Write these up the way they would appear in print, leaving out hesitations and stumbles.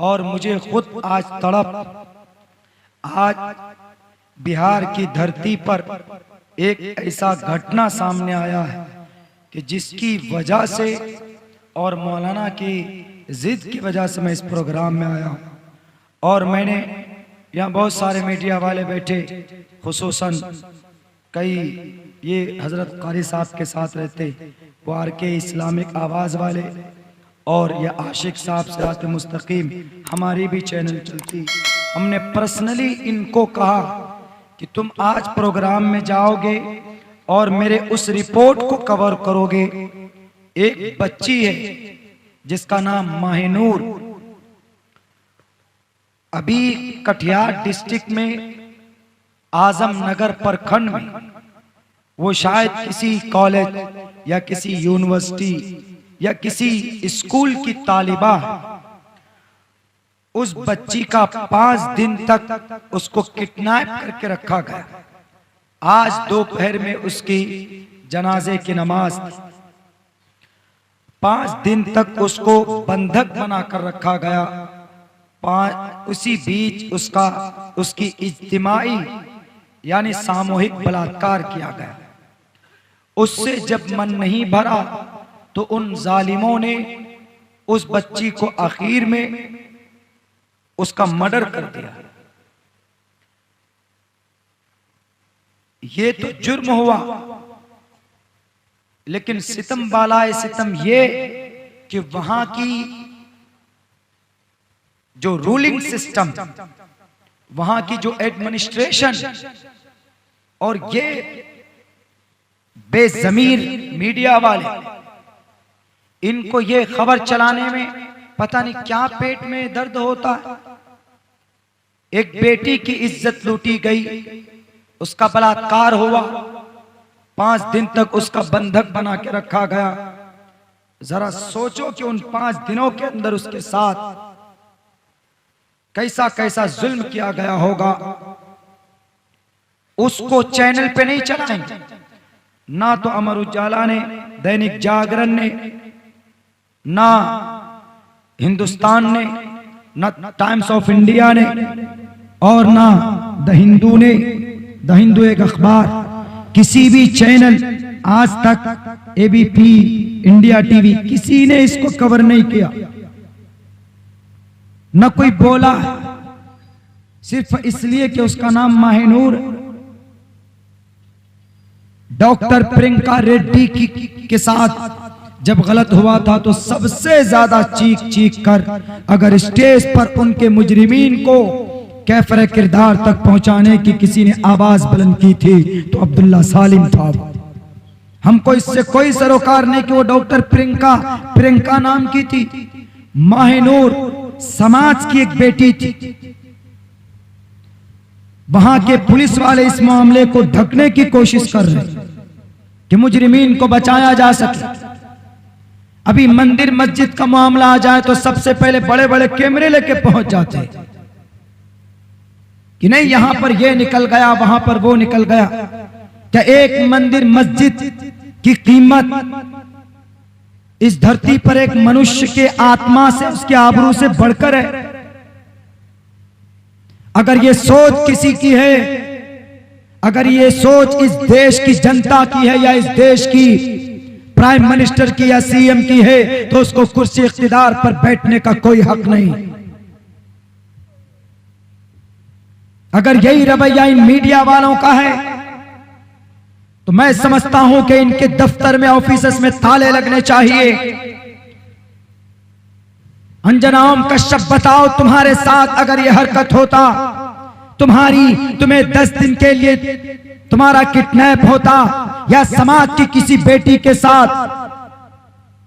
और मुझे खुद आज तड़प, आज बिहार की धरती पर एक ऐसा घटना सामने आया है कि जिसकी वजह से और मौलाना की जिद की वजह से मैं इस प्रोग्राम में आया हूँ। और मैंने यहाँ बहुत सारे मीडिया वाले बैठे, खुसूसन कई ये हजरत कारी साहब के साथ रहते, वो RK इस्लामिक आवाज़ वाले, और ये आशिक साहब सिरात मुस्तकीम हमारी भी चैनल चलती। हमने पर्सनली इनको कहा कि तुम आज प्रोग्राम में जाओगे और मेरे उस रिपोर्ट को कवर करोगे। एक बच्ची है जिसका नाम माहिनूर, अभी कटिहार डिस्ट्रिक्ट में आजम नगर प्रखंड में, वो शायद किसी कॉलेज या किसी यूनिवर्सिटी या किसी स्कूल की तालिबा है। उस बच्ची का 5 दिन तक उसको किडनैप करके रखा गया। आज दोपहर में उसकी जनाजे की नमाज थी। 5 दिन तक उसको बंधक बनाकर रखा गया। उसी बीच उसकी इज्तिमाई यानी सामूहिक बलात्कार किया गया। उससे जब मन नहीं भरा तो उन जालिमों ने उस बच्ची को आखिर में उसका मर्डर कर दिया। ये तो जुर्म हुआ, लेकिन सितम बालाए सितम ये कि वहां की जो रूलिंग सिस्टम, वहां की जो एडमिनिस्ट्रेशन और ये बेज़मीर मीडिया वाले, इनको ये खबर चलाने में पता नहीं क्या पेट में दर्द होता है। एक बेटी की इज्जत लूटी गई, उसका बलात्कार हुआ, 5 दिन तक उसका बंधक बना के रखा गया। जरा सोचो कि उन 5 दिनों के अंदर उसके साथ कैसा कैसा जुल्म किया गया होगा। उसको चैनल पे नहीं चलाएंगे, ना तो अमर उजाला ने, दैनिक जागरण ने, ना हिंदुस्तान ने, ना टाइम्स ऑफ इंडिया ने, और ना द हिंदू ने। द हिंदू एक अखबार, किसी भी चैनल आज तक, ABP, इंडिया TV, किसी ने इसको कवर नहीं किया, न कोई बोला, सिर्फ इसलिए कि उसका नाम माहिनूर। डॉक्टर प्रियंका रेड्डी के साथ जब गलत हुआ था तो सबसे ज्यादा चीख चीख कर अगर स्टेज पर उनके मुजरिमीन को कैफरे किरदार तक पहुंचाने की किसी ने आवाज बुलंद की थी तो अब्दुल्ला सालिम था। हमको इससे कोई सरोकार नहीं कि वो डॉक्टर प्रियंका नाम की थी। माहिनूर समाज की एक बेटी थी। वहां के पुलिस वाले इस मामले को ढकने की कोशिश कर रहे कि मुजरिमीन को बचाया जा सके। अभी मंदिर मस्जिद का मामला आ जाए तो सबसे पहले बड़े बड़े कैमरे लेके पहुंच जाते हैं कि नहीं यहां पर ये निकल गया, वहां पर वो निकल गया। क्या एक मंदिर मस्जिद की कीमत इस धरती पर एक मनुष्य के आत्मा से, उसके आबरू से बढ़कर है? अगर ये सोच किसी की है, अगर ये सोच इस देश की जनता की है या इस देश की प्राइम मिनिस्टर की या CM की है, तो उसको कुर्सी इख्तिदार पर बैठने का कोई हक नहीं। अगर यही रवैया इन मीडिया वालों का है तो मैं समझता हूं कि इनके दफ्तर में, ऑफिस में ताले लगने चाहिए। अंजना ओम कश्यप, बताओ तुम्हारे साथ अगर यह हरकत होता, तुम्हें 10 दिन के लिए तुम्हारा किडनैप होता या समाज की किसी बेटी के साथ,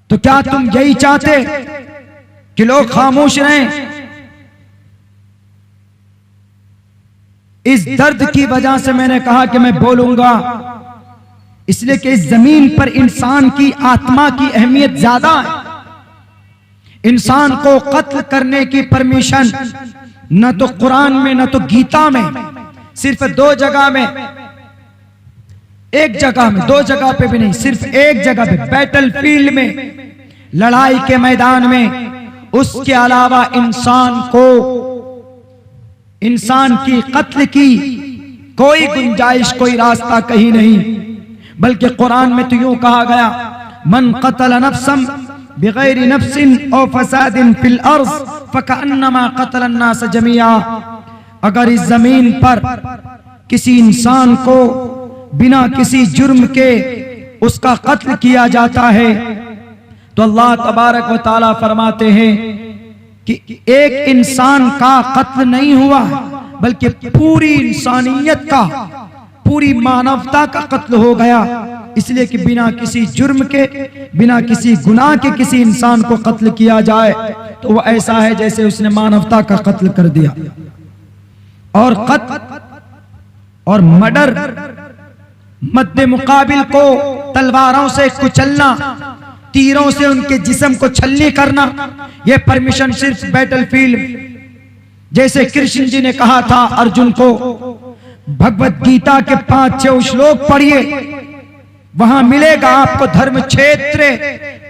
तो क्या तुम यही चाहते कि लोग खामोश रहें? इस दर्द की वजह से मैंने कहा कि मैं बोलूंगा, इसलिए कि इस जमीन पर इंसान की आत्मा की अहमियत ज्यादा है। इंसान को कत्ल करने की परमिशन न तो कुरान में न तो गीता में, सिर्फ 2 जगह में, एक जगह में, 2 जगह पे भी नहीं, सिर्फ एक जगह पे, बैटल फील्ड में, लड़ाई के मैदान में उसके अलावा इंसान की कत्ल की कोई गुंजाइश, कोई रास्ता कहीं नहीं। बल्कि कुरान में तो यूं कहा गया, मन कतल नफ्सन बिगैर नफ्सिन औ फसादिन फिल अर्ज़ फकअन्नमा कतल अन्नास जमीआ। अगर इस जमीन पर किसी इंसान को बिना किसी जुर्म के उसका कत्ल किया जाता है तो अल्लाह तबारक व तआला फरमाते हैं कि एक इंसान का कत्ल नहीं हुआ, बल्कि पूरी इंसानियत का, पूरी मानवता का कत्ल हो गया। इसलिए कि बिना किसी जुर्म के, बिना किसी गुनाह के किसी इंसान को कत्ल किया जाए तो वह ऐसा है जैसे उसने मानवता का कत्ल कर दिया। और कत्ल और मर्डर, मद्दे मुकाबिल को तलवारों से कुचलना, तीरों से उनके जिस्म को छलनी करना, यह परमिशन सिर्फ बैटलफील्ड, जैसे कृष्ण जी ने कहा था अर्जुन को, भगवत गीता के 5-6 श्लोक पढ़िए, वहां मिलेगा आपको धर्म क्षेत्र,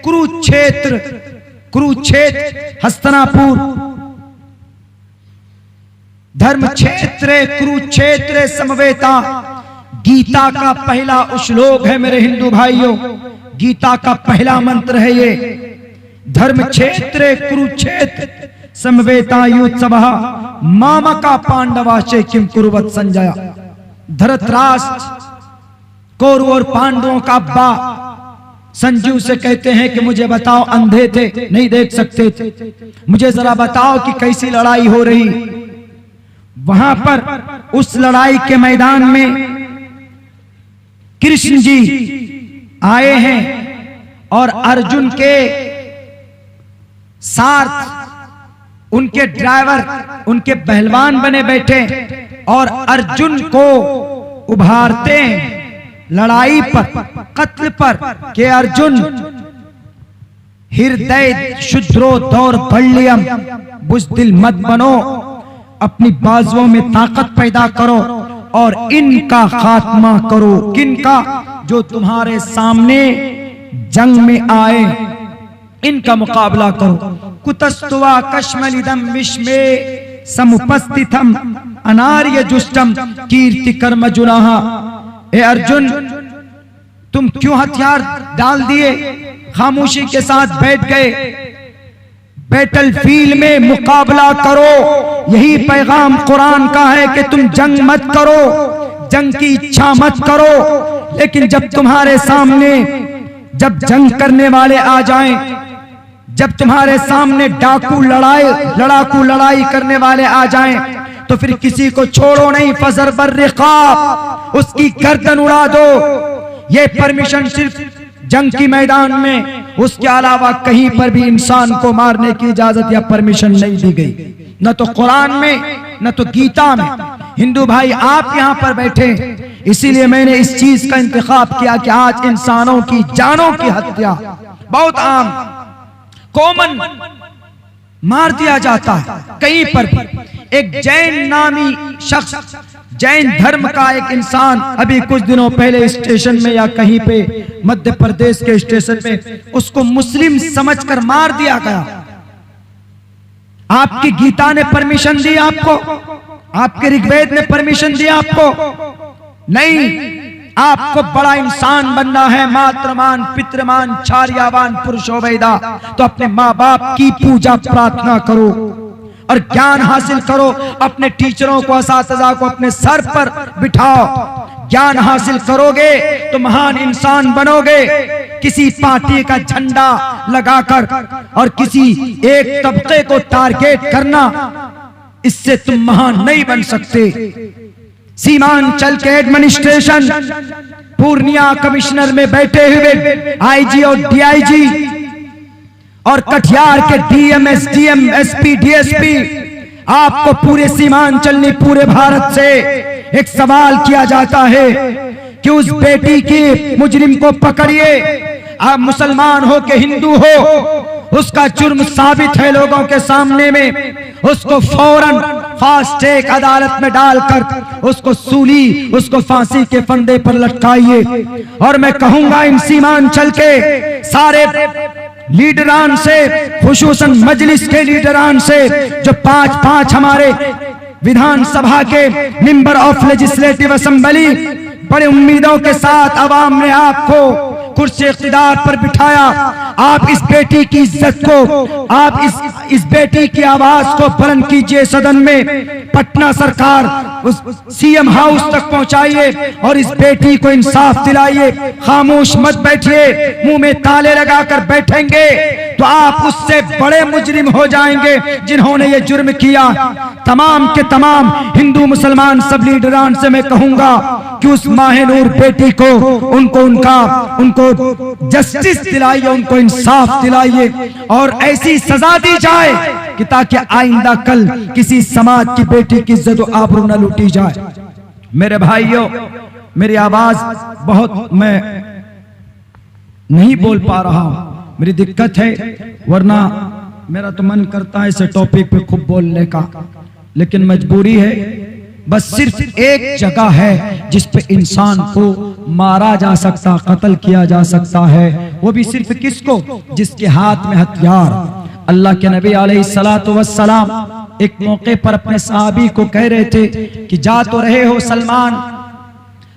कुरुक्षेत्र, हस्तिनापुर, धर्म क्षेत्र कुरुक्षेत्र समवेता। गीता का पहला श्लोक है मेरे हिंदू भाइयों, गीता का पहला मंत्र है ये, धर्म क्षेत्र कुरुक्षेत्र समवेता युत्सवः मामका पांडवाश्च किम कुर्वत संजय। धृतराष्ट्र कौरव और पांडवों का अब्बा संजीव से कहते हैं कि मुझे बताओ, अंधे थे, नहीं देख सकते थे, मुझे जरा बताओ कि कैसी लड़ाई हो रही। वहां पर उस लड़ाई के मैदान में कृष्ण जी आए हैं और अर्जुन के साथ उनके ड्राइवर, उनके पहलवान बने बैठे और अर्जुन को उभारते हैं लड़ाई पर, कत्ल पर, कि अर्जुन हृदय शुद्रो दौर बल्यम, बुज़दिल मत बनो, अपनी बाजुओं में ताकत पैदा करो और इनका खात्मा करो। किनका? जो तुम्हारे सामने जंग में आए, इनका मुकाबला करो। कुतस्तुवा कश्मलिदम विश्मे समुपस्थितम अनार्य जुष्टम कीर्ति कर्म जुनाहा। ए अर्जुन, तुम क्यों हथियार डाल दिए, खामोशी के साथ बैठ गए? बैटलफील्ड में मुकाबला करो। यही पैगाम कुरान का है कि तुम जंग मत करो, जंग की इच्छा मत करो। लेकिन जब तुम्हारे सामने जब जंग करने वाले आ जाएं, जब तुम्हारे सामने लड़ाकू लड़ाई करने वाले आ जाएं, तो फिर किसी को छोड़ो नहीं, फजर बर रिकाब, उसकी गर्दन उड़ा दो। ये परमिशन सिर्फ जंग की मैदान में, उसके अलावा कहीं पर भी इंसान को मारने की इजाजत या परमिशन नहीं दी गई, न तो कुरान में न तो गीता में। हिंदू भाई, आप यहाँ पर बैठे, इसीलिए मैंने इस चीज का इंतखाब किया कि आज इंसानों की जानों की हत्या बहुत आम, कॉमन मार दिया जाता है कहीं पर भी। एक जैन नामी शख्स, जैन धर्म का एक इंसान अभी कुछ दिनों पहले स्टेशन में या कहीं पे मध्य प्रदेश के स्टेशन में उसको मुस्लिम समझकर मार दिया गया। आपकी गीता ने परमिशन दी आपको? आपके ऋग्वेद ने परमिशन दी आपको? नहीं। आपको बड़ा इंसान बनना है, मातृमान पितृमान छार्यावान पुरुषोवेदा, तो अपने माँ बाप की पूजा प्रार्थना करो और ज्ञान हासिल करो। अपने टीचरों को, असातिज़ा को अपने सर पर बिठाओ। ज्ञान हासिल करोगे तो महान इंसान बनोगे। किसी पार्टी का झंडा लगाकर और किसी एक तबके को टारगेट करना, इससे तुम महान नहीं बन सकते। सीमांचल के एडमिनिस्ट्रेशन, पूर्णिया कमिश्नर में बैठे हुए आईजी और डीआईजी और कटिहार के डीएम, एसडीएम, एसपी, डीएसपी, आपको पूरे सीमांचल ने, पूरे भारत से एक सवाल किया जाता है कि उस बेटी की मुजरिम को पकड़िए। आप मुसलमान हो के हिंदू हो, उसका जुर्म साबित है लोगों के सामने में, उसको फौरन फास्ट ट्रैक अदालत में डालकर उसको सूली, उसको फांसी के फंदे पर लटकाइए। और मैं कहूंगा इन सीमांचल के सारे लीडरान से, खुसूसन मजलिस के लीडरान से, जो 5-5 हमारे विधानसभा के मेंबर ऑफ लेजिस्लेटिव असेंबली, बड़े उम्मीदों के साथ अवाम ने आपको कुर्सी इख्तिदार पर बिठाया। आप इस बेटी की इज्जत को, आप इस बेटी की आवाज को बुलंद कीजिए सदन में, पटना सरकार उस सीएम हाउस तक पहुंचाइए और इस बेटी को इंसाफ दिलाइए। खामोश मत बैठिए, मुंह में ताले लगाकर बैठेंगे तो आप उससे बड़े मुजरिम हो जाएंगे जिन्होंने ये जुर्म किया। तमाम के तमाम हिंदू मुसलमान सब लीडरान से मैं कहूंगा कि उस माहिनूर बेटी को उनको जस्टिस दिलाइए, उनको इंसाफ दिलाइए और ऐसी सजा दी जाए कि ताकि आइंदा कल किसी समाज की बेटी की इज्जत और आबरू न लूटी जाए। मेरे भाइयों, मेरी आवाज बहुत, मैं नहीं बोल पा रहा हूं, मेरी दिक्कत है, वरना मेरा तो मन करता है इस टॉपिक पे खूब बोलने का, लेकिन मजबूरी है। बस सिर्फ एक जगह है जिस पे इंसान को मारा जा सकता, कत्ल किया जा सकता है, वो भी सिर्फ किसको? जिसके हाथ में हथियार। अल्लाह के नबी अलैहिस्सलातु वस्सलाम एक मौके पर अपने सहाबी को कह रहे थे कि जा तो रहे हो सलमान,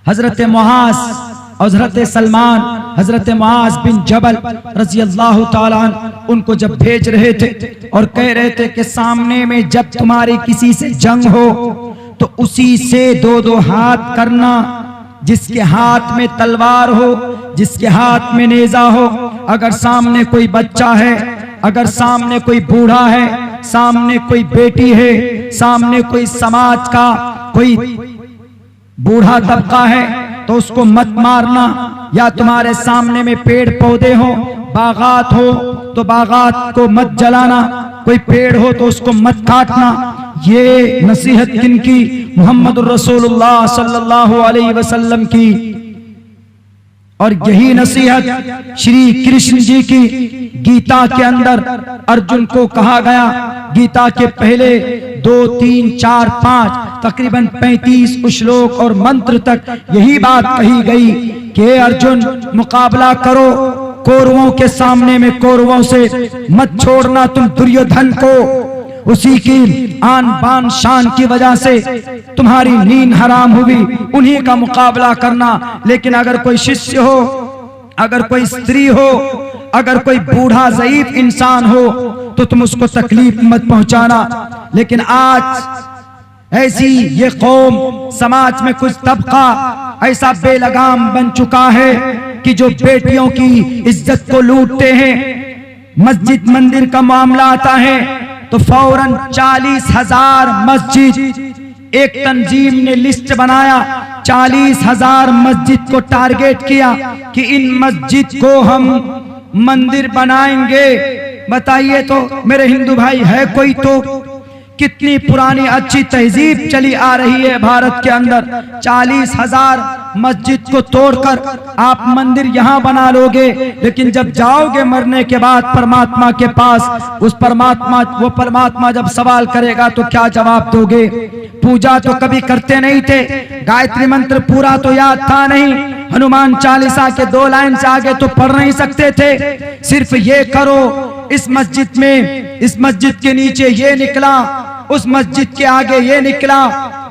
हजरत मुआज, हजरत सलमान, हजरत मुआज बिन जबल रज़ी अल्लाह ताला अन्हु उनको जब भेज रहे थे और कह रहे थे कि सामने में जब तुम्हारी किसी से जंग हो तो उसी से 2-2 हाथ करना, जिसके हाथ में तलवार हो, जिसके हाथ में नेजा हो। अगर सामने कोई बच्चा है, अगर सामने कोई बूढ़ा है, सामने कोई बेटी है, सामने कोई समाज का कोई बूढ़ा तबका है तो उसको मत मारना। या तुम्हारे सामने में पेड़ पौधे हो, बागात हो तो बागात को मत जलाना, कोई पेड़ हो तो उसको मत काटना। ये नसीहत किनकी? मोहम्मद रसूलुल्लाह सल्लल्लाहु अलैहि वसल्लम की। और यही नसीहत श्री कृष्ण जी की गीता के अंदर अर्जुन को कहा गया। गीता के पहले 2, 3, 4, 5 तकरीबन 35 श्लोक और मंत्र तक यही बात कही गई कि अर्जुन मुकाबला करो कौरवों के सामने में, कौरवों से मत छोड़ना तुम दुर्योधन को, उसी की आन बान शान की वजह से तुम्हारी नींद हराम हुई, उन्हीं का मुकाबला करना। लेकिन अगर कोई शिष्य हो, अगर कोई स्त्री हो, अगर कोई बूढ़ा ज़ईफ इंसान हो तो तुम उसको तकलीफ मत पहुंचाना। लेकिन आज ऐसी ये कौम, समाज में कुछ तबका ऐसा बेलगाम बन चुका है कि जो बेटियों की इज्जत को लूटते हैं। मस्जिद मंदिर का मामला आता है तो फौरन 40,000 मस्जिद, एक तंजीम ने लिस्ट बनाया, 40,000 मस्जिद को टारगेट किया कि इन मस्जिद को हम मंदिर बनाएंगे। बताइए तो मेरे हिंदू भाई, है कोई तो? कितनी पुरानी अच्छी तहजीब चली आ रही है भारत के अंदर। 40,000 मस्जिद को तोड़कर आप मंदिर यहाँ बना लोगे, लेकिन जब जाओगे मरने के बाद परमात्मा के पास, वो परमात्मा जब सवाल करेगा तो क्या जवाब दोगे? पूजा तो कभी करते नहीं थे, गायत्री मंत्र पूरा तो याद था नहीं, हनुमान चालीसा के 2 लाइन से आगे तो पढ़ नहीं सकते थे। सिर्फ ये करो, इस मस्जिद में, इस मस्जिद के नीचे ये निकला, उस मस्जिद के आगे ये निकला,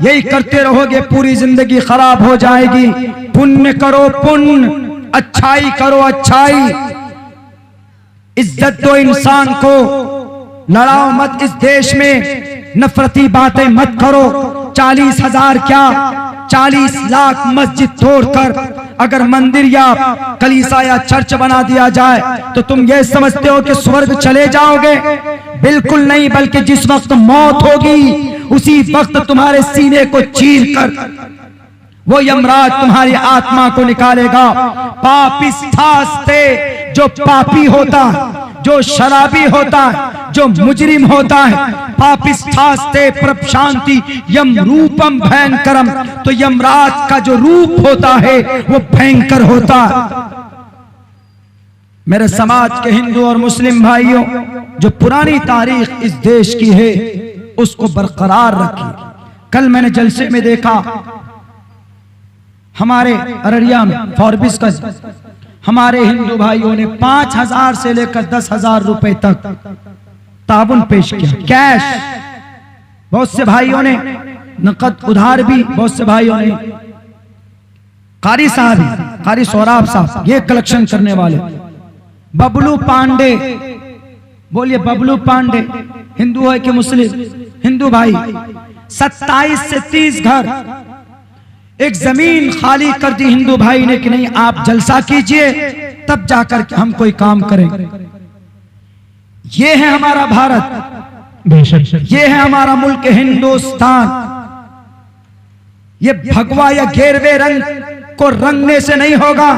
यही करते रहोगे पूरी जिंदगी खराब हो जाएगी। पुण्य करो पुण्य, अच्छाई करो अच्छाई, इज्जत दो इंसान को, लड़ाओ मत इस देश में, नफरती बातें मत करो। 40,000 क्या 40 लाख मस्जिद तोड़कर अगर मंदिर या कलीसा या चर्च बना दिया जाए तो तुम ये समझते हो कि स्वर्ग चले जाओगे? बिल्कुल नहीं, बल्कि जिस वक्त मौत होगी उसी वक्त तुम्हारे सीने को चीर कर वो यमराज तुम्हारी आत्मा को निकालेगा। पापिस्थास्ते, जो पापी होता है, जो शराबी होता है, जो मुजरिम होता है, पापिस्थास्ते प्रशांति यम रूपम भयंकरम, तो यमराज का जो रूप होता है वो भयंकर होता है। मेरे समाज के हिंदू और मुस्लिम भाइयों, जो पुरानी तारीख इस देश की है उसको बरकरार रखिए। कल मैंने जलसे में देखा, हमारे अररिया में फॉरबिसगंज, हमारे हिंदू भाइयों ने 5,000 से लेकर 10,000 रुपए तक ताबुन पेश किया, कैश। बहुत से भाइयों ने नकद उधार भी, बहुत से भाइयों ने, कारी साहब, कारी सौराब साहब, ये कलेक्शन करने वाले। बबलू पांडे, बोलिए बबलू पांडे, हिंदू है कि मुस्लिम? हिंदू भाई। 27 से 30 घर, एक जमीन खाली कर दी हिंदू भाई ने कि नहीं आप जलसा कीजिए तब जाकर के हम कोई काम करें। ये है हमारा भारत, ये है हमारा मुल्क हिंदुस्तान। ये भगवा या गेरवे रंग को रंगने से नहीं होगा,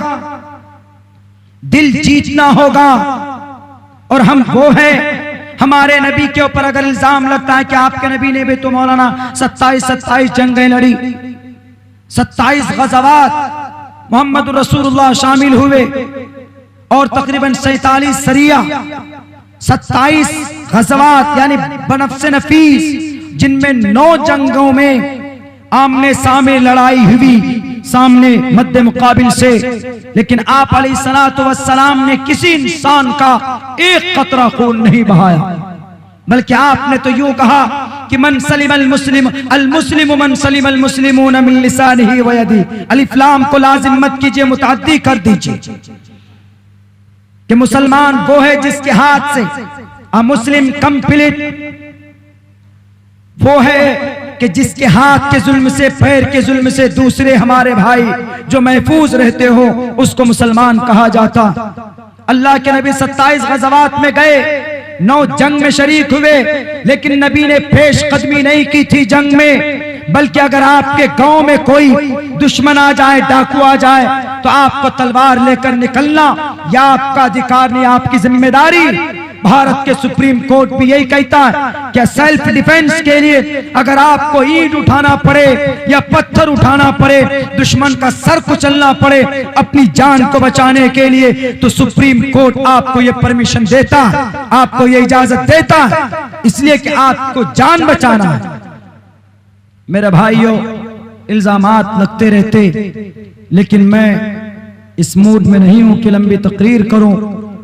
दिल जीतना होगा। और हम वो हैं, हमारे नबी के ऊपर अगर इल्जाम लगता है कि आपके नबी ने भी तो मौलाना 27 जंगें लड़ी, 27 गज़वात मोहम्मद रसूलुल्लाह शामिल हुए और तकरीबन 47 सरिया, 27 गज़वात यानी बनफ्से नफीस, जिनमें 9 जंगों में आमने सामने लड़ाई हुई, सामने मद्दे मुकाबिल से। लेकिन आप अलैहिस्सलातु वस्सलाम ने किसी इंसान का एक कतरा खून नहीं बहाया, बल्कि आपने तो यूं कहा कि मन सलिमल मुस्लिम मन सलिमल मुस्लिमून मिन लिसानिही व यदी। अलिफ लाम को लाजिम मत कीजिए, मुतअद्दी कर दीजिए कि मुसलमान वो है जिसके हाथ से, अ मुस्लिम कंप्लीट वो है कि जिसके हाथ के जुल्म से, पैर के जुल्म से दूसरे हमारे भाई जो महफूज रहते हो उसको मुसलमान कहा जाता। अल्लाह के नबी 27 गज़वात में गए, 9 जंग में शरीक हुए, लेकिन नबी ने पेश कदमी नहीं की थी जंग में। बल्कि अगर आपके गांव में कोई दुश्मन आ जाए, डाकू आ जाए, तो आपको तलवार लेकर निकलना या आपका अधिकार नहीं, आपकी जिम्मेदारी। भारत के सुप्रीम कोर्ट भी यही कहता है कि सेल्फ डिफेंस के लिए अगर आपको ईंट उठाना पड़े या पत्थर उठाना पड़े, दुश्मन का सर कुचलना पड़े अपनी जान को बचाने के लिए, तो सुप्रीम कोर्ट आपको यह परमिशन देता, आपको यह इजाजत देता है, इसलिए कि आपको जान बचाना है। मेरे भाइयों, इल्जामात लगते रहते, लेकिन मैं इस मूड में नहीं हूं कि लंबी तकरीर करूं।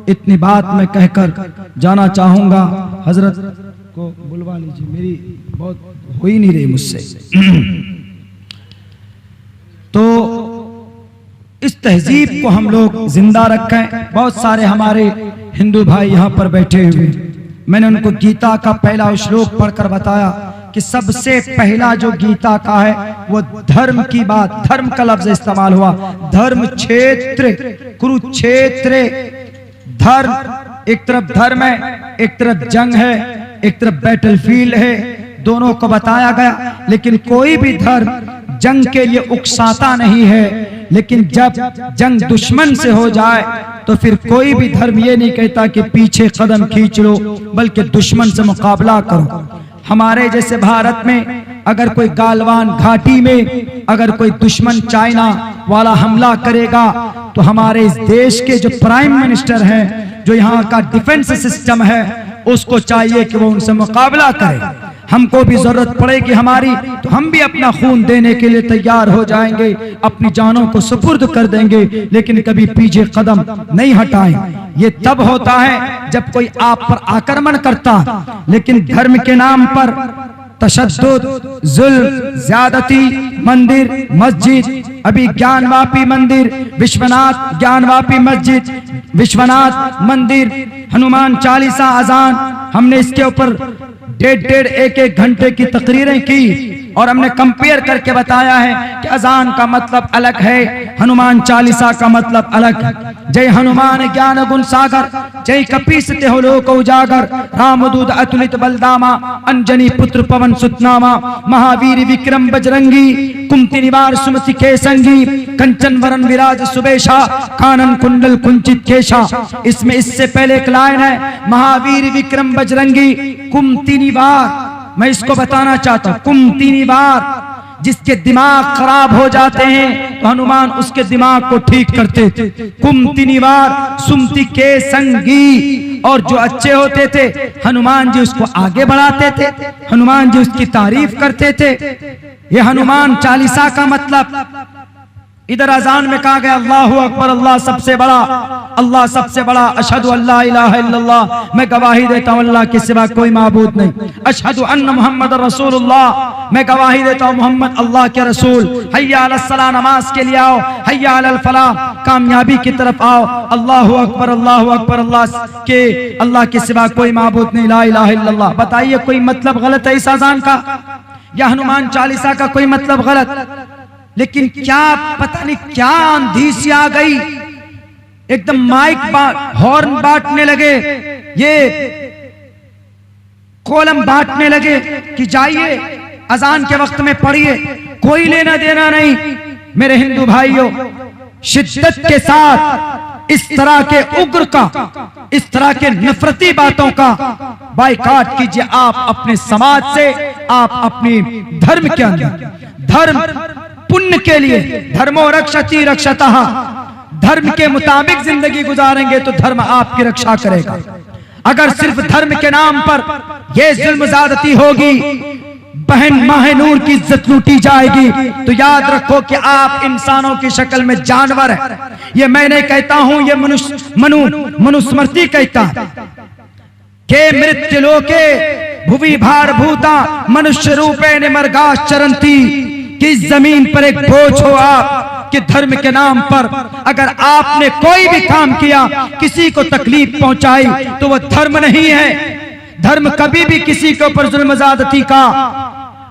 इतनी बात मैं कहकर जाना चाहूंगा। हजरत को बुलवा लीजिए, मेरी बहुत हो ही नहीं रही मुझसे। तो इस तहजीब को हम लोग जिंदा रखें। बहुत सारे हमारे हिंदू भाई यहाँ पर बैठे हुए, मैंने उनको गीता का पहला श्लोक पढ़कर बताया कि सबसे पहला जो गीता का है वो धर्म की बात, धर्म का लफ्ज इस्तेमाल हुआ, धर्म क्षेत्र, कुरुक्षेत्र। धर्म, एक तरफ धर्म है, एक तरफ जंग है, एक तरफ बैटलफील्ड है, दोनों को बताया गया। लेकिन कोई भी धर्म जंग के लिए उकसाता नहीं है, लेकिन जब जंग दुश्मन से हो जाए तो फिर कोई भी धर्म ये नहीं कहता कि पीछे कदम खींच लो, बल्कि दुश्मन से मुकाबला करो। हमारे जैसे भारत में अगर कोई गालवान घाटी में अगर कोई दुश्मन चाइना वाला हमला करेगा, तो हमारे इस देश के जो प्राइम मिनिस्टर हैं, जो यहाँ का डिफेंस सिस्टम है, उसको चाहिए कि वो उनसे मुकाबला करे। हमको भी जरूरत पड़ेगी हमारी, तो हम भी अपना खून देने के लिए तैयार हो जाएंगे, अपनी जानों को सुपुर्द कर देंगे, लेकिन कभी पीछे कदम नहीं हटाएं। ये तब होता है जब कोई आप पर आक्रमण करता, लेकिन धर्म के नाम पर तशद्दुद, जुल्म, ज्यादती, मंदिर, मस्जिद, अभी ज्ञानवापी मंदिर, विश्वनाथ ज्ञानवापी मस्जिद, विश्वनाथ मंदिर, हनुमान चालीसा अजान, हमने इसके ऊपर 1.5 1 घंटे की तकरीरें की और हमने कंपेयर करके बताया है कि अजान का मतलब अलग है, हनुमान चालीसा का मतलब अलग है। जय हनुमान ज्ञान गुण सागर, जय कपीसते हो लोक उजागर, रामदूत अतुलित बलदामा, अंजनी पुत्र पवन सुतनामा, महावीर विक्रम बजरंगी, कुंती निवार सुमति के संगी, कंचन वरण विराज सुबेशा, कानन कुंडल कुंचित केशा। इसमें इससे पहले एक लाइन है, महावीर विक्रम बजरंगी कुंती निवार। मैं इसको बताना चाहता हूं, कुंती निवार, जिसके दिमाग खराब हो जाते हैं तो हनुमान उसके दिमाग को ठीक करते थे। कुंती निवार सुमति के संगी, और जो अच्छे होते थे हनुमान जी उसको आगे बढ़ाते थे, हनुमान जी उसकी तारीफ करते थे। ये हनुमान चालीसा का मतलब इधर अजान में कहा गया अल्लाहु अकबर, अल्लाह सबसे बड़ा, अल्लाह सबसे बड़ा। अशहदु अल्ला इलाहा इल्लल्लाह, मैं गवाही देता हूँ अल्लाह के सिवा कोई माबूद नहीं। अशहदु अन्न मुहम्मद रसूलुल्लाह, मैं गवाही देता हूँ मोहम्मद अल्लाह के रसूल। हय्या अलस सलाह, नमाज के लिए आओ। हय्या अलल फलाह, कामयाबी की तरफ आओ। अल्लाहु अकबर, अल्लाहु अकबर, अल्लाह के सिवा कोई माबूद नहीं, ला इलाहा इल्लल्लाह। बताइए कोई मतलब गलत है इस अजान का, या हनुमान चालीसा का कोई मतलब गलत? लेकिन क्या पता नहीं क्या आंधी सी आ गई, एकदम माइक हॉर्न बांटने लगे, ये कोलम बांटने लगे कि जाइए अजान के वक्त में पढ़िए, कोई लेना देना नहीं। मेरे हिंदू भाइयों, शिद्दत के साथ इस तरह के उग्र का, इस तरह के नफरती बातों का बाइकाट कीजिए। आप अपने समाज से, आप अपनी धर्म के अंदर, धर्म पुण्य के लिए, धर्मो रक्षति रक्षतः, धर्म के मुताबिक जिंदगी गुजारेंगे तो धर्म आपकी रक्षा करेगा। अगर सिर्फ धर्म के नाम पर यह जुल्म ज्यादती होगी, बहन माहनूर की इज्जत लूटी जाएगी, तो याद रखो कि आप इंसानों की शक्ल में जानवर है। ये मैं नहीं कहता हूं, ये मनुस्मृति कहता है के मृत्यु लोके भुवि भार भूता मनुष्य रूपे ने मर्गाश चरंती, कि जमीन पर एक बोझ हो आप कि धर्म के नाम पर अगर आपने कोई भी काम किया, किसी को तकलीफ पहुंचाई, तो वह धर्म नहीं है। धर्म कभी भी किसी के ऊपर जुल्म ज्यादती का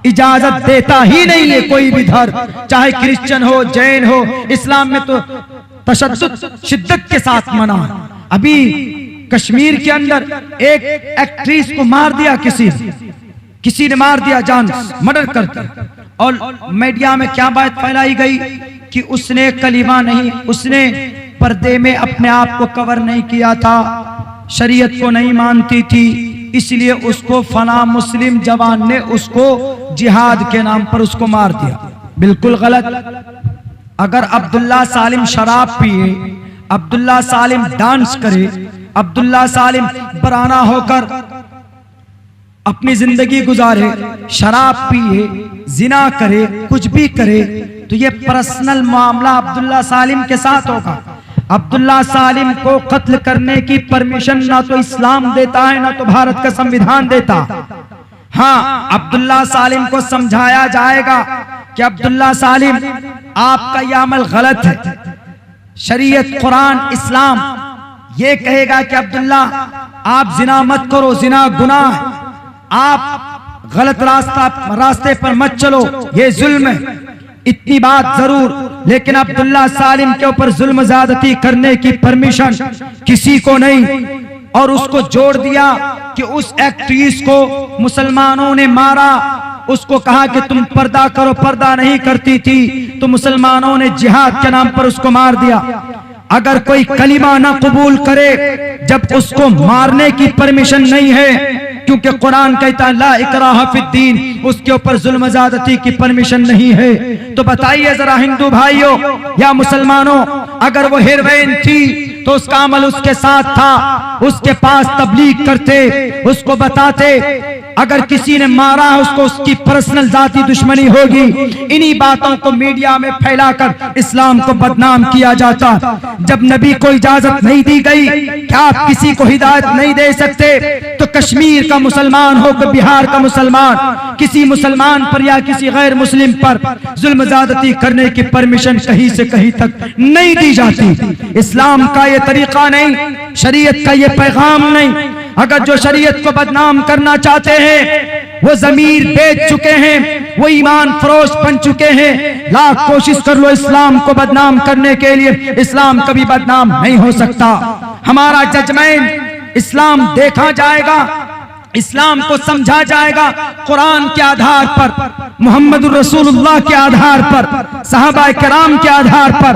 इजाजत देता ही नहीं है, कोई भी धर्म, चाहे क्रिश्चियन हो, जैन हो। इस्लाम में तो तशद्दुद शिद्दत के साथ मना। अभी कश्मीर के अंदर एक एक्ट्रेस को मार दिया, किसी ने मार दिया, जान मर्डर करके, और मीडिया में क्या बात फैलाई गई कि उसने कलीमा नहीं, उसने पर्दे में अपने आप को कवर नहीं किया था, शरीयत को नहीं मानती थी, इसलिए उसको फला मुस्लिम जवान ने उसको जिहाद के नाम पर उसको मार दिया। बिल्कुल गलत। अगर अब्दुल्ला सालिम शराब पिए, अब्दुल्ला सालिम डांस करे, अब्दुल्ला सालिम बराना होकर अपनी जिंदगी गुजारे, शराब पिए, जिना करे, कुछ भी करे, तो ये पर्सनल मामला अब्दुल्ला सालिम के साथ होगा। अब्दुल्ला सालिम को कत्ल करने की परमिशन ना तो इस्लाम देता है, ना तो भारत का संविधान देता। हाँ, अब्दुल्ला सालिम को समझाया जाएगा कि अब्दुल्ला सालिम आपका यह अमल गलत है। शरीयत, कुरान, इस्लाम ये कहेगा कि अब्दुल्ला आप जिना मत करो, जिना गुनाह है, आप गलत रास्ते पर मत चलो, ये जुल्म है। इतनी बात जरूर, लेकिन अब्दुल्ला सालिम के ऊपर जुल्म ज्यादती करने की परमिशन किसी को नहीं। और उसको जोड़ दिया कि उस एक्ट्रेस को मुसलमानों ने मारा, उसको कहा कि तुम पर्दा करो, पर्दा नहीं करती थी, तो मुसलमानों ने जिहाद के नाम पर उसको मार दिया। अगर कोई कलिमा ना कबूल करे जब उसको मारने की परमिशन नहीं है, क्योंकि कुरान कहता है ला इकराह फिद्दीन, उसके ऊपर जुल्म ज़्यादती की परमिशन नहीं है। तो बताइए जरा हिंदू भाइयों या मुसलमानों, अगर वो हीरोइन थी तो उसका अमल उसके साथ था, उसके पास तबलीग करते, उसको बताते। अगर किसी ने मारा है उसको, उसकी पर्सनल जाती दुश्मनी होगी। इन्हीं बातों को मीडिया में फैलाकर इस्लाम को बदनाम किया जाता। जब नबी को इजाजत नहीं दी गई कि आप किसी को हिदायत नहीं दे सकते, तो कश्मीर का मुसलमान हो कि बिहार का मुसलमान, किसी मुसलमान पर या किसी गैर मुस्लिम पर जुल्म ज़्यादती करने की परमिशन कहीं से कहीं तक नहीं दी जाती। इस्लाम का ये तरीका नहीं, शरीयत का ये पैगाम नहीं। अगर जो शरीयत को बदनाम करना चाहते हैं वो जमीर बेच चुके हैं, वो ईमान फरोश बन चुके हैं। लाख कोशिश कर लो इस्लाम को बदनाम करने के लिए, इस्लाम कभी बदनाम नहीं हो सकता। हमारा जजमेंट इस्लाम देखा जाएगा, इस्लाम को समझा जाएगा कुरान के आधार पर, मोहम्मद रसूलुल्लाह के आधार पर, सहाबा किराम के आधार पर,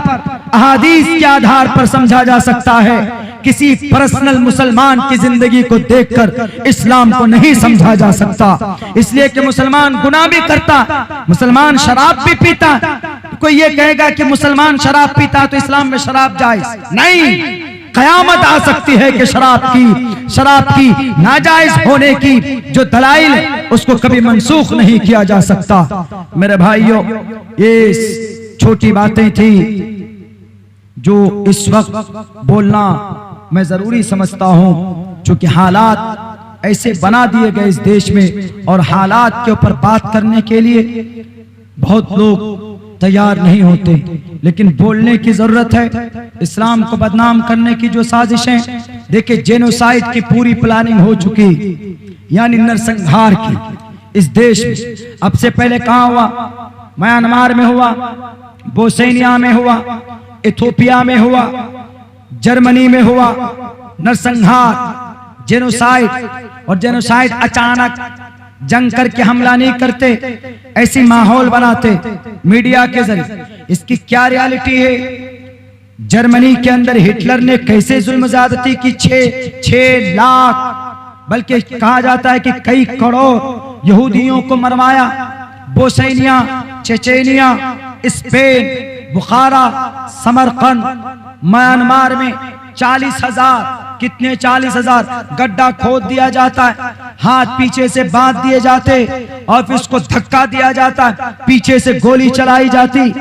अहादीस के आधार पर समझा जा सकता है। किसी पर्सनल मुसलमान की जिंदगी को देखकर इस्लाम को नहीं समझा जा सकता। इसलिए कि मुसलमान गुनाह भी करता, मुसलमान शराब भी पीता। कोई ये कहेगा कि मुसलमान शराब पीता तो इस्लाम में शराब जायज नहीं। कयामत आ सकती है कि शराब की नाजायज होने की जो दलाइल है उसको कभी मनसूख नहीं किया जा सकता। मेरे भाइयों, ये छोटी बातें थी जो इस वक्त बोलना मैं जरूरी समझता हूं, क्योंकि हालात ऐसे बना दिए गए इस देश में और हालात के ऊपर बात करने के लिए बहुत लोग तैयार नहीं होते, लेकिन बोलने की जरूरत है। इस्लाम को बदनाम करने की जो साजिशें, देखिए जेनोसाइड की पूरी प्लानिंग हो चुकी, यानी नरसंहार की इस देश में। अब से पहले कहां हुआ? म्यांमार में हुआ, बोस्निया में हुआ, इथियोपिया में हुआ, जर्मनी में हुआ नरसंहार, जेनोसाइड। और जेनोसाइड अचानक जंग करके हमला नहीं करते, ऐसी माहौल बनाते मीडिया के जरिए। इसकी क्या रियलिटी है? जर्मनी के अंदर हिटलर ने कैसे जुल्म ज्यादती की, 6 लाख बल्कि कहा जाता है कि कई करोड़ यहूदियों को मरवाया। बोस्निया, चेचेनिया, स्पेन, बुखारा, समरकंद, म्यांमार में 40,000 कितने 40,000 गड्ढा खोद दिया जाता है, हाथ पीछे से बांध दिए जाते और फिर उसको धक्का दिया जाता है, पीछे से गोली चलाई जाती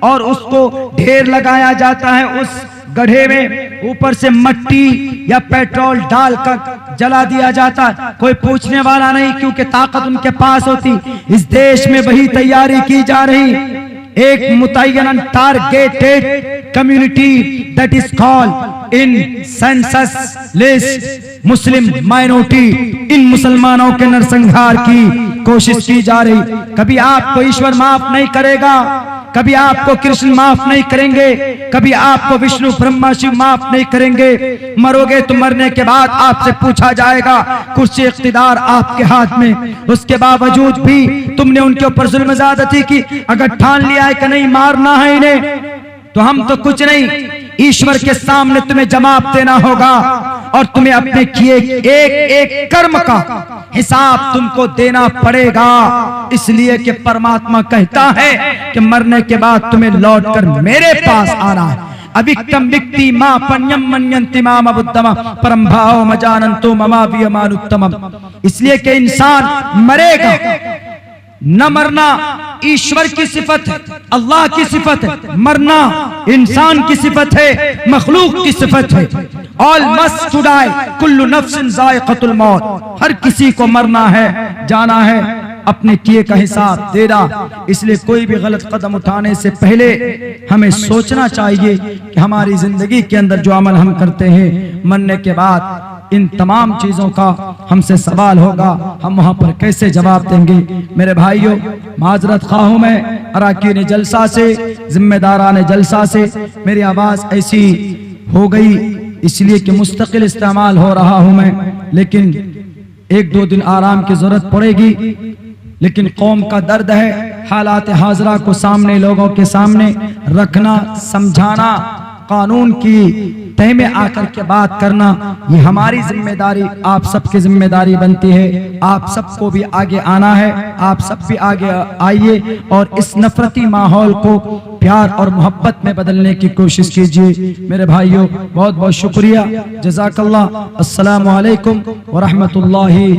और उसको ढेर लगाया जाता है उस गड्ढे में, ऊपर से मट्टी या पेट्रोल डालकर जला दिया जाता है। कोई पूछने वाला नहीं, क्योंकि ताकत उनके पास होती। इस देश में वही तैयारी की जा रही, एक मुतय्यन targeted community that is called in census list Muslim minority, इन मुसलमानों के नरसंहार की कोशिश की जा रही। कभी आपको ईश्वर माफ नहीं करेगा, कभी आपको कृष्ण माफ नहीं करेंगे, कभी आपको विष्णु ब्रह्मा शिव माफ नहीं करेंगे। मरोगे तो मरने के बाद आपसे पूछा जाएगा, कुर्सी इख्तिदार आपके हाथ में, उसके बावजूद भी तुमने उनके ऊपर जुल्म ज्यादती की। अगर ठान लिया है कि नहीं मारना है इन्हें, तो हम तो कुछ नहीं, ईश्वर के सामने तुम्हें जवाब देना होगा और तुम्हें अपने किए एक एक कर्म का हिसाब तुमको देना पड़ेगा। इसलिए कि परमात्मा कहता है कि मरने के बाद तुम्हें लौटकर मेरे पास आना है। अविक्तम विक्ति मा पन्यम मन्यन्ति माम बुद्धम परम भाव मजानंतो ममा वियमानुत्तमम। इसलिए कि इंसान मरेगा, न मरना ईश्वर की सिफत है, अल्लाह की सिफत है, मरना इंसान की सिफत है, मखलूक की सिफत है। ऑल मस्ट टू डाई, कुल्लु नफ्सिन जायक़तुल मौत। हर किसी को मरना है, जाना है, अपने किए का हिसाब देना। इसलिए कोई भी गलत कदम उठाने से पहले हमें सोचना चाहिए कि हमारी जिंदगी के अंदर जो अमल हम करते हैं, मरने के बाद इन तमाम चीजों का हमसे सवाल होगा, हम वहां पर कैसे जवाब देंगे। मेरे भाइयों, माजरत खा हूं मैं अराकीन जलसा से, जिम्मेदारान जलसा से। मेरी आवाज ऐसी हो गई इसलिए कि मुस्तकिल इस्तेमाल हो रहा हूं मैं, लेकिन 1-2 दिन आराम की जरूरत पड़ेगी। लेकिन कौम का दर्द है, हालात हाजरा को सामने लोगों के सामने रखना, समझाना, कानून की तह में आकर के बात करना, ये हमारी जिम्मेदारी, आप सबकी जिम्मेदारी बनती है। आप सबको भी आगे आना है, आप सब भी आगे आइए और इस नफरती माहौल को प्यार और मोहब्बत में बदलने की कोशिश कीजिए। मेरे भाइयों, बहुत बहुत शुक्रिया, जज़ाकल्लाह। अस्सलामु अलैकुम व रहमतुल्लाहि।